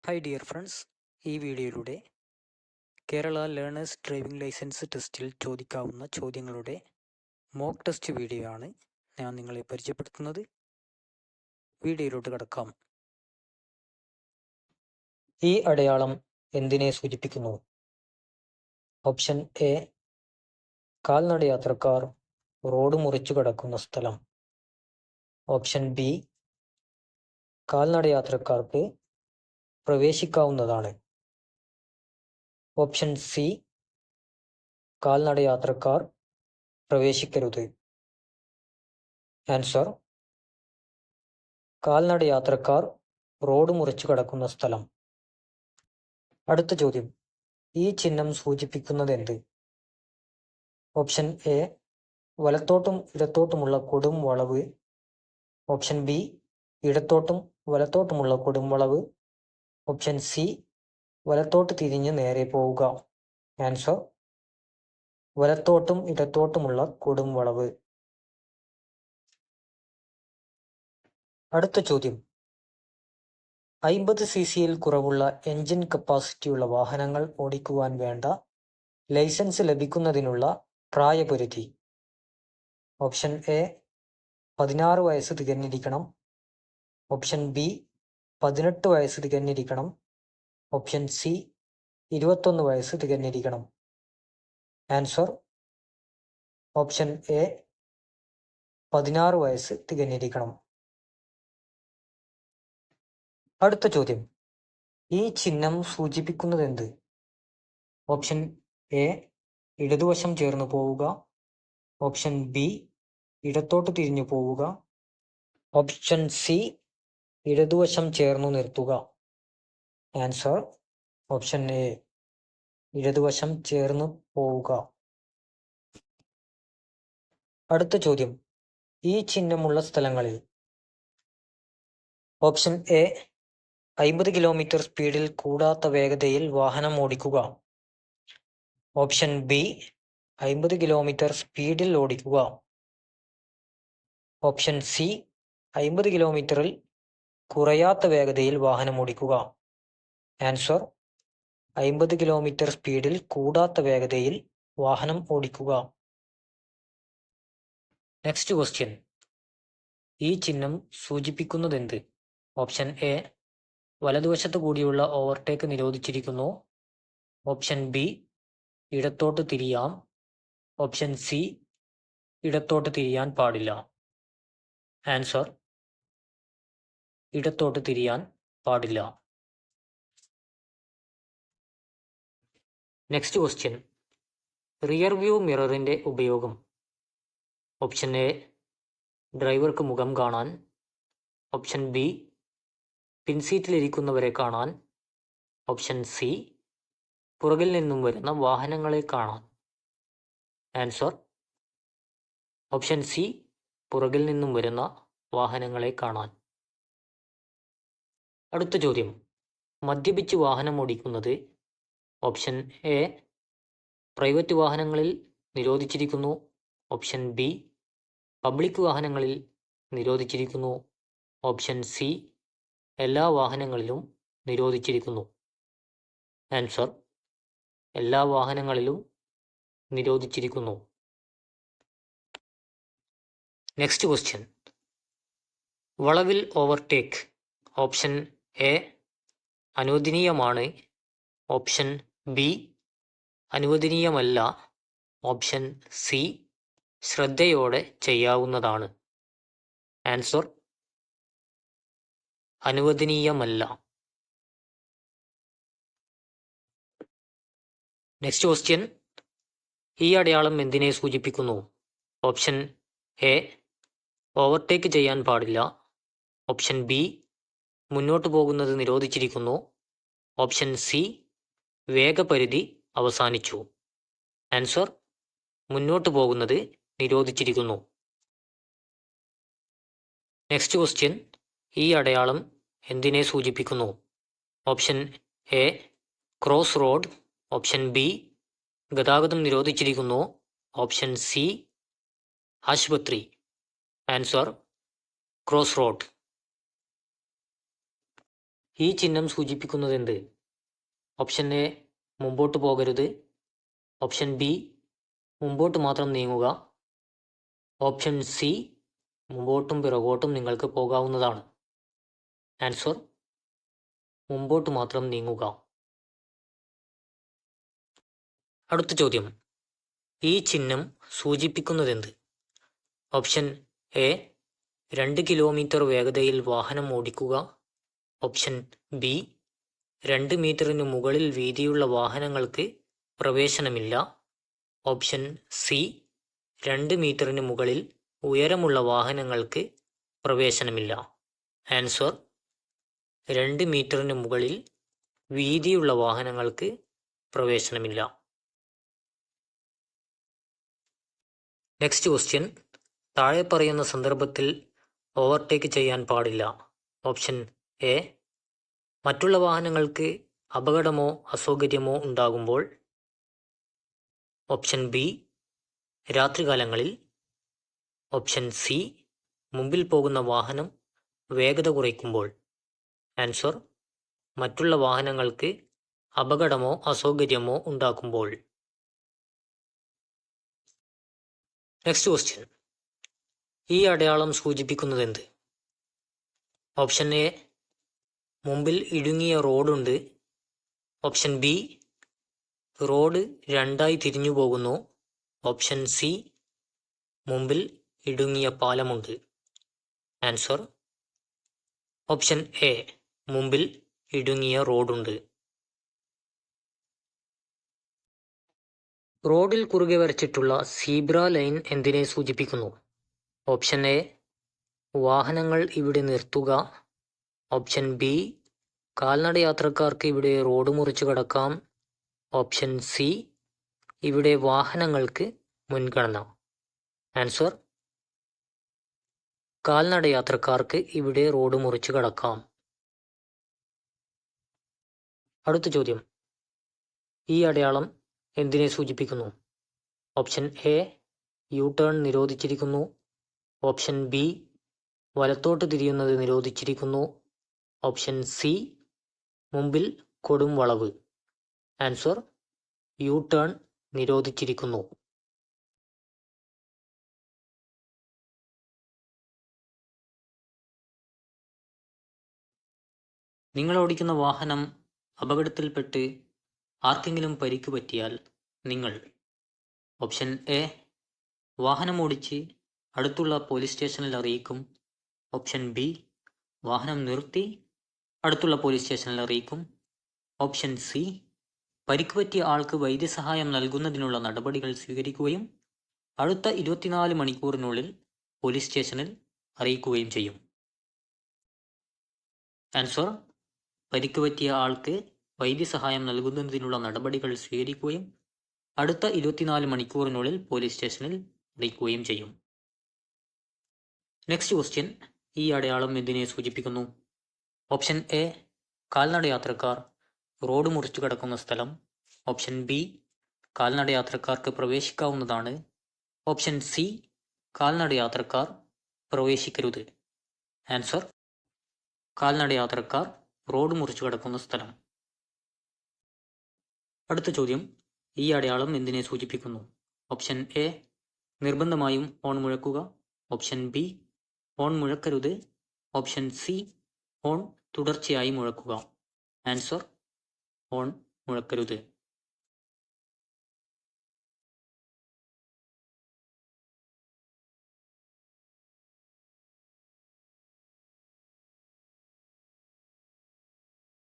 Hi dear friends, ഈ വീഡിയോയിലൂടെ Kerala learners driving licence ടെസ്റ്റിൽ ചോദിക്കാവുന്ന ചോദ്യങ്ങളുടെ മോക്ക് ടെസ്റ്റ് വീഡിയോ ആണ് ഞാൻ നിങ്ങളെ പരിചയപ്പെടുത്തുന്നത്. വീഡിയോയിലോട്ട് കടക്കാം. ഈ അടയാളം എന്തിനെ സൂചിപ്പിക്കുന്നു? ഓപ്ഷൻ എ, കാൽനടയാത്രക്കാർ റോഡ് മുറിച്ചു കടക്കുന്ന സ്ഥലം. ഓപ്ഷൻ ബി, കാൽനടയാത്രക്കാർക്ക് പ്രവേശിക്കാവുന്നതാണ്. ഓപ്ഷൻ സി, കാൽനടയാത്രക്കാർ പ്രവേശിക്കരുത്. ആൻസർ: കാൽനടയാത്രക്കാർ റോഡ് മുറിച്ചു കടക്കുന്ന സ്ഥലം. അടുത്ത ചോദ്യം: ഈ ചിഹ്നം സൂചിപ്പിക്കുന്നതെന്ത്? ഓപ്ഷൻ എ, വലത്തോട്ടും ഇടത്തോട്ടുമുള്ള കൊടും വളവ്. ഓപ്ഷൻ ബി, ഇടത്തോട്ടും വലത്തോട്ടുമുള്ള കൊടും വളവ്. ഓപ്ഷൻ സി, വലത്തോട്ട് തിരിഞ്ഞ് നേരെ പോവുക. ആൻസർ: വലത്തോട്ടും ഇടത്തോട്ടുമുള്ള കൊടും വളവ്. അടുത്ത ചോദ്യം: 50 cc-യിൽ കുറവുള്ള എൻജിൻ കപ്പാസിറ്റിയുള്ള വാഹനങ്ങൾ ഓടിക്കുവാൻ വേണ്ട ലൈസൻസ് ലഭിക്കുന്നതിനുള്ള പ്രായപരിധി. ഓപ്ഷൻ എ, 16 വയസ്സ് തികഞ്ഞിരിക്കണം. ഓപ്ഷൻ ബി, 18 വയസ്സ് തികഞ്ഞിരിക്കണം. ഓപ്ഷൻ സി, 21 വയസ്സ് തികഞ്ഞിരിക്കണം. ആൻസർ: ഓപ്ഷൻ എ, 16 വയസ്സ് തികഞ്ഞിരിക്കണം. അടുത്ത ചോദ്യം: ഈ ചിഹ്നം സൂചിപ്പിക്കുന്നതെന്ത്? ഓപ്ഷൻ എ, ഇടതുവശം ചേർന്ന് പോവുക. ഓപ്ഷൻ ബി, ഇടത്തോട്ട് തിരിഞ്ഞു പോവുക. ഓപ്ഷൻ സി, ഇടതുവശം ചേർന്നു നിർത്തുക. ആൻസർ: ഓപ്ഷൻ എ, ഇടതുവശം ചേർന്ന് പോവുക. അടുത്ത ചോദ്യം: ഈ ചിഹ്നമുള്ള സ്ഥലങ്ങളിൽ. ഓപ്ഷൻ എ, 50 കിലോമീറ്റർ സ്പീഡിൽ കൂടാത്ത വേഗതയിൽ വാഹനം ഓടിക്കുക. ഓപ്ഷൻ ബി, 50 കിലോമീറ്റർ സ്പീഡിൽ ഓടിക്കുക. ഓപ്ഷൻ സി, 50 കിലോമീറ്ററിൽ കുറയാത്ത വേഗതയിൽ വാഹനം ഓടിക്കുക. ആൻസർ: 50 കിലോമീറ്റർ സ്പീഡിൽ കൂടാത്ത വേഗതയിൽ വാഹനം ഓടിക്കുക. നെക്സ്റ്റ് ക്വസ്റ്റ്യൻ: ഈ ചിഹ്നം സൂചിപ്പിക്കുന്നതെന്ത്? ഓപ്ഷൻ എ, വലതുവശത്ത് കൂടിയുള്ള ഓവർടേക്ക് നിരോധിച്ചിരിക്കുന്നു. ഓപ്ഷൻ ബി, ഇടത്തോട്ട് തിരിയാം. ഓപ്ഷൻ സി, ഇടത്തോട്ട് തിരിയാൻ പാടില്ല. ആൻസർ: ഇടത്തോട്ട് തിരിയാൻ പാടില്ല. നെക്സ്റ്റ് ക്വസ്റ്റ്യൻ: റിയർ വ്യൂ മിററിന്റെ ഉപയോഗം. ഓപ്ഷൻ എ, ഡ്രൈവർക്ക് മുഖം കാണാൻ. ഓപ്ഷൻ ബി, പിൻസീറ്റിലിരിക്കുന്നവരെ കാണാൻ. ഓപ്ഷൻ സി, പുറകിൽ നിന്നും വരുന്ന വാഹനങ്ങളെ കാണാൻ. ആൻസർ: ഓപ്ഷൻ സി, പുറകിൽ നിന്നും വരുന്ന വാഹനങ്ങളെ കാണാൻ. അടുത്ത ചോദ്യം: മദ്യപിച്ച് വാഹനം ഓടിക്കുന്നത്. ഓപ്ഷൻ എ, പ്രൈവറ്റ് വാഹനങ്ങളിൽ നിരോധിച്ചിരിക്കുന്നു. ഓപ്ഷൻ ബി, പബ്ലിക് വാഹനങ്ങളിൽ നിരോധിച്ചിരിക്കുന്നു. ഓപ്ഷൻ സി, എല്ലാ വാഹനങ്ങളിലും നിരോധിച്ചിരിക്കുന്നു. ആൻസർ: എല്ലാ വാഹനങ്ങളിലും നിരോധിച്ചിരിക്കുന്നു. നെക്സ്റ്റ് ക്വസ്റ്റ്യൻ: വളവിൽ ഓവർടേക്ക്. ഓപ്ഷൻ എ, അനുവദനീയമാണ്. ഓപ്ഷൻ ബി, അനുവദനീയമല്ല. ഓപ്ഷൻ സി, ശ്രദ്ധയോടെ ചെയ്യാവുന്നതാണ്. ആൻസർ: അനുവദനീയമല്ല. നെക്സ്റ്റ് ക്വസ്റ്റ്യൻ: ഈ അടയാളം എന്തിനെ സൂചിപ്പിക്കുന്നു? ഓപ്ഷൻ എ, ഓവർടേക്ക് ചെയ്യാൻ പാടില്ല. ഓപ്ഷൻ ബി, മുന്നോട്ട് പോകുന്നത് നിരോധിച്ചിരിക്കുന്നു. ഓപ്ഷൻ സി, വേഗപരിധി അവസാനിച്ചു. ആൻസർ: മുന്നോട്ട് പോകുന്നത് നിരോധിച്ചിരിക്കുന്നു. നെക്സ്റ്റ് ക്വസ്റ്റ്യൻ: ഈ അടയാളം എന്തിനെ സൂചിപ്പിക്കുന്നു? Option A, cross road. Option B, ഗതാഗതം നിരോധിച്ചിരിക്കുന്നു. ഓപ്ഷൻ സി, ആശുപത്രി. Answer: cross road. ഈ ചിഹ്നം സൂചിപ്പിക്കുന്നത് എന്ത്? ഓപ്ഷൻ എ മുമ്പോട്ട് പോകരുത്, ഓപ്ഷൻ ബി മുമ്പോട്ട് മാത്രം നീങ്ങുക, ഓപ്ഷൻ സി മുമ്പോട്ടും പിറകോട്ടും നിങ്ങൾക്ക് പോകാവുന്നതാണ്. ആൻസർ മുമ്പോട്ട് മാത്രം നീങ്ങുക. അടുത്ത ചോദ്യം, ഈ ചിഹ്നം സൂചിപ്പിക്കുന്നതെന്ത്? ഓപ്ഷൻ എ 2 കിലോമീറ്റർ വേഗതയിൽ വാഹനം ഓടിക്കുക, ഓപ്ഷൻ ബി 2 മീറ്ററിന് മുകളിൽ വീതിയുള്ള വാഹനങ്ങൾക്ക് പ്രവേശനമില്ല, ഓപ്ഷൻ സി 2 മീറ്ററിന് മുകളിൽ ഉയരമുള്ള വാഹനങ്ങൾക്ക് പ്രവേശനമില്ല. ആൻസർ 2 മീറ്ററിന് മുകളിൽ വീതിയുള്ള വാഹനങ്ങൾക്ക് പ്രവേശനമില്ല. നെക്സ്റ്റ് ക്വസ്റ്റ്യൻ, താഴെ പറയുന്ന സന്ദർഭത്തിൽ ഓവർടേക്ക് ചെയ്യാൻ പാടില്ല. ഓപ്ഷൻ എ മറ്റുള്ള വാഹനങ്ങൾക്ക് അപകടമോ അസൗകര്യമോ ഉണ്ടാകുമ്പോൾ, ഓപ്ഷൻ ബി രാത്രികാലങ്ങളിൽ, ഓപ്ഷൻ സി മുമ്പിൽ പോകുന്ന വാഹനം വേഗത കുറയ്ക്കുമ്പോൾ. ആൻസർ മറ്റുള്ള വാഹനങ്ങൾക്ക് അപകടമോ അസൗകര്യമോ ഉണ്ടാക്കുമ്പോൾ. നെക്സ്റ്റ് ക്വസ്റ്റ്യൻ, ഈ അടയാളം സൂചിപ്പിക്കുന്നതെന്ത്? ഓപ്ഷൻ എ മുമ്പിൽ ഇടുങ്ങിയ റോഡുണ്ട്, ഓപ്ഷൻ ബി റോഡ് രണ്ടായി തിരിഞ്ഞു പോകുന്നു, ഓപ്ഷൻ സി മുമ്പിൽ ഇടുങ്ങിയ പാലമുണ്ട്. ആൻസർ ഓപ്ഷൻ എ മുമ്പിൽ ഇടുങ്ങിയ റോഡുണ്ട്. റോഡിൽ കുറുകെ വരച്ചിട്ടുള്ള സീബ്ര ലൈൻ എന്തിനെ സൂചിപ്പിക്കുന്നു? ഓപ്ഷൻ എ വാഹനങ്ങൾ ഇവിടെ നിർത്തുക, ഓപ്ഷൻ ബി കാൽനടയാത്രക്കാർക്ക് ഇവിടെ റോഡ് മുറിച്ചു കടക്കാം, ഓപ്ഷൻ സി ഇവിടെ വാഹനങ്ങൾക്ക് മുൻഗണന. ആൻസർ കാൽനടയാത്രക്കാർക്ക് ഇവിടെ റോഡ് മുറിച്ചു കടക്കാം. അടുത്ത ചോദ്യം, ഈ അടയാളം എന്തിനെ സൂചിപ്പിക്കുന്നു? ഓപ്ഷൻ എ യു ടേൺ നിരോധിച്ചിരിക്കുന്നു, ഓപ്ഷൻ ബി വലത്തോട്ട് തിരിയുന്നത് നിരോധിച്ചിരിക്കുന്നു, ഓപ്ഷൻ സി മുമ്പിൽ കൊടും വളവ്. ആൻസർ യു ടേൺ നിരോധിച്ചിരിക്കുന്നു. നിങ്ങൾ ഓടിക്കുന്ന വാഹനം അപകടത്തിൽപ്പെട്ട് ആർക്കെങ്കിലും പരിക്ക് പറ്റിയാൽ നിങ്ങൾ ഓപ്ഷൻ എ വാഹനം ഓടിച്ച് അടുത്തുള്ള പോലീസ് സ്റ്റേഷനിൽ അറിയിക്കും, ഓപ്ഷൻ ബി വാഹനം നിർത്തി അടുത്തുള്ള പോലീസ് സ്റ്റേഷനിൽ അറിയിക്കും, ഓപ്ഷൻ സി പരിക്ക് പറ്റിയ ആൾക്ക് വൈദ്യസഹായം നൽകുന്നതിനുള്ള നടപടികൾ സ്വീകരിക്കുകയും അടുത്ത 24 മണിക്കൂറിനുള്ളിൽ പോലീസ് സ്റ്റേഷനിൽ അറിയിക്കുകയും ചെയ്യും. ആൻസർ പരിക്ക് പറ്റിയ ആൾക്ക് വൈദ്യസഹായം നൽകുന്നതിനുള്ള നടപടികൾ സ്വീകരിക്കുകയും അടുത്ത 24 മണിക്കൂറിനുള്ളിൽ പോലീസ് സ്റ്റേഷനിൽ അറിയിക്കുകയും ചെയ്യും. നെക്സ്റ്റ് ക്വസ്റ്റ്യൻ, ഈ അടയാളം എന്തിനെ സൂചിപ്പിക്കുന്നു? ഓപ്ഷൻ എ കാൽനടയാത്രക്കാർ റോഡ് മുറിച്ചു കടക്കുന്ന സ്ഥലം, ഓപ്ഷൻ ബി കാൽനടയാത്രക്കാർക്ക് പ്രവേശിക്കാവുന്നതാണ്, ഓപ്ഷൻ സി കാൽനടയാത്രക്കാർ പ്രവേശിക്കരുത്. ആൻസർ കാൽനടയാത്രക്കാർ റോഡ് മുറിച്ചു കടക്കുന്ന സ്ഥലം. അടുത്ത ചോദ്യം, ഈ അടയാളം എന്തിനെ സൂചിപ്പിക്കുന്നു? ഓപ്ഷൻ എ നിർബന്ധമായും ഹോൺ മുഴക്കുക, ഓപ്ഷൻ ബി ഹോൺ മുഴക്കരുത്, ഓപ്ഷൻ സി ഹോൺ തുടർച്ചയായി മുഴക്കുക. Answer horn മുഴക്കരുത്.